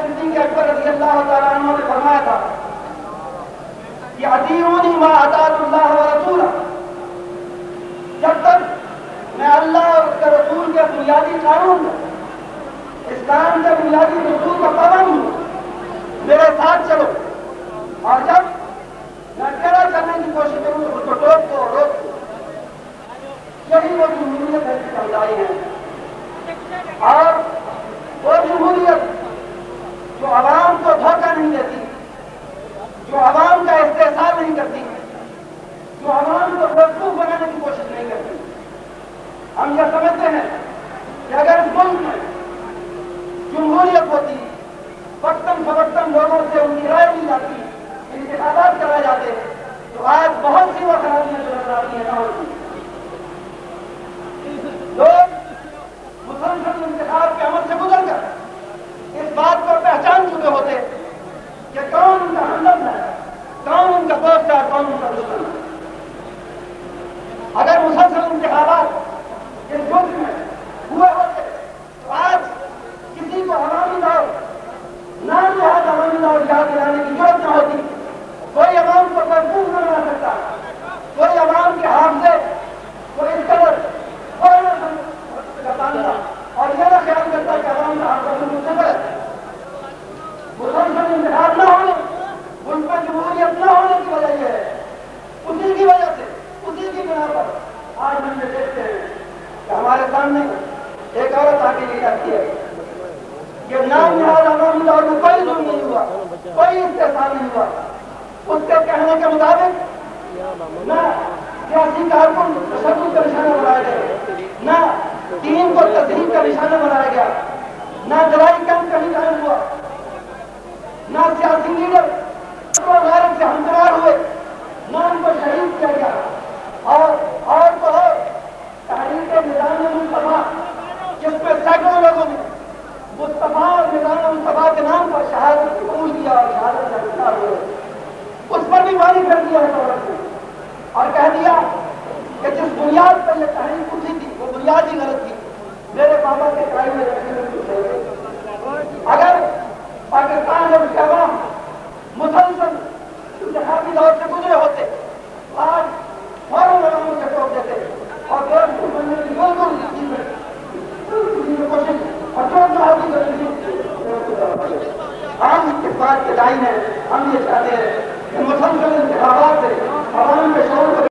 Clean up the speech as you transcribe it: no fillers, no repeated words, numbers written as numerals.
صدیق اکبر رضی اللہ تعالیٰ عنہ نے فرمایا تھا کہ اطیعونی ما اطاعت اللہ ورسولہ، جب تک میں اللہ اور اس کے رسول کے بنیادی قانون اسلام کے بنیادی رسول کا پابند ہوں، میرے ساتھ چلو، اور جب میں ٹیڑھا کرنے کی کوشش کروں تو اس کو ٹوک دو، روک دو۔ یہی وہ جمہوریت ہے جس کا ہے، اور وہ جمہوریت جو عوام کو دھوکہ نہیں دیتی، جو عوام کا استحصال نہیں کرتی، جو عوام کو بیوقوف بنانے کی کوشش نہیں کرتی۔ ہم یہ سمجھتے ہیں کہ اگر اس ملک میں جمہوریت ہوتی، وقتاً فوقتاً لوگوں سے ان کی رائے لی جاتی، انتخابات کرائے جاتے، تو آج بہت سی وہ خرابیاں جو نظر آتی ہیں نہ ہوتی۔ لوگ مسلسل انتخاب کے عمل سے گزر کر اس بات کو پہچان چکے ہوتے کہ کون ان کا ہمدرد ہے، کون ان کا دوست ہے، کون ان کا دشمن ہے۔ اگر مسلسل انتخابات اس ملک میں ہوئے ہوتے تو آج کسی کو عوامی دور نام نہاد عوامی دور یاد دلانے کی ضرورت نہ ہوتی، کوئی عوام کو محفوظ نہ بنا سکتا، کوئی عوام کے حافظے کو اس قدر اور یہ نہ خیال کرتا کہ عوام کا حافظہ منتظر ہے۔ مسلسل انتخاب نہ ہونے، ملک میں جمہوریت نہ ہونے کی وجہ یہ ہے، اسی کی وجہ سے، اسی کی بنا پر آج ہم یہ دیکھتے ہیں کہ ہمارے سامنے ایک عورت آ کے یہ کہتی ہے کہ نام نہاد عوامی دور میں کوئی ظلم نہیں ہوا، کوئی استحصال نہیں ہوا۔ اس کے کہنے کے مطابق نہ سیاسی کارکن تشدد کا نشانہ بنایا گیا، نہ دین کو تہذیب کا نشانہ بنایا گیا، نہ جرائی کیمپ کہیں قائم ہوا، نہ سیاسی لیڈر غیرت سے ہمکنار ہوئے، نہ ان کو شہید کیا گیا، اور تو اور تحریک نظام مصطفیٰ جس میں سینکڑوں لوگوں نے مصطفیٰ اور نظام مصطفیٰ کے نام پر شہادت قبول کیا اور شہادت سے ہمکنار ہوئے، اس پر بھی پانی کر دیا ہے دولت نے، اور کہہ دیا کہ جس بنیاد پر یہ تحریک اٹھی تھی وہ بنیاد ہی غلط تھی، میرے پاپا کے قائم میں رکھنے میں کچھ نہیں۔ اگر پاکستان اور اس کے عوام مسلسل انتخابی دور سے گزرے ہوتے تو آج فوراً عواموں سے ٹوک دیتے اور دیش کو بننے کی کوشش اور جو ہم اس بات کے دائیں ہیں، ہم یہ چاہتے ہیں کہ مسلسل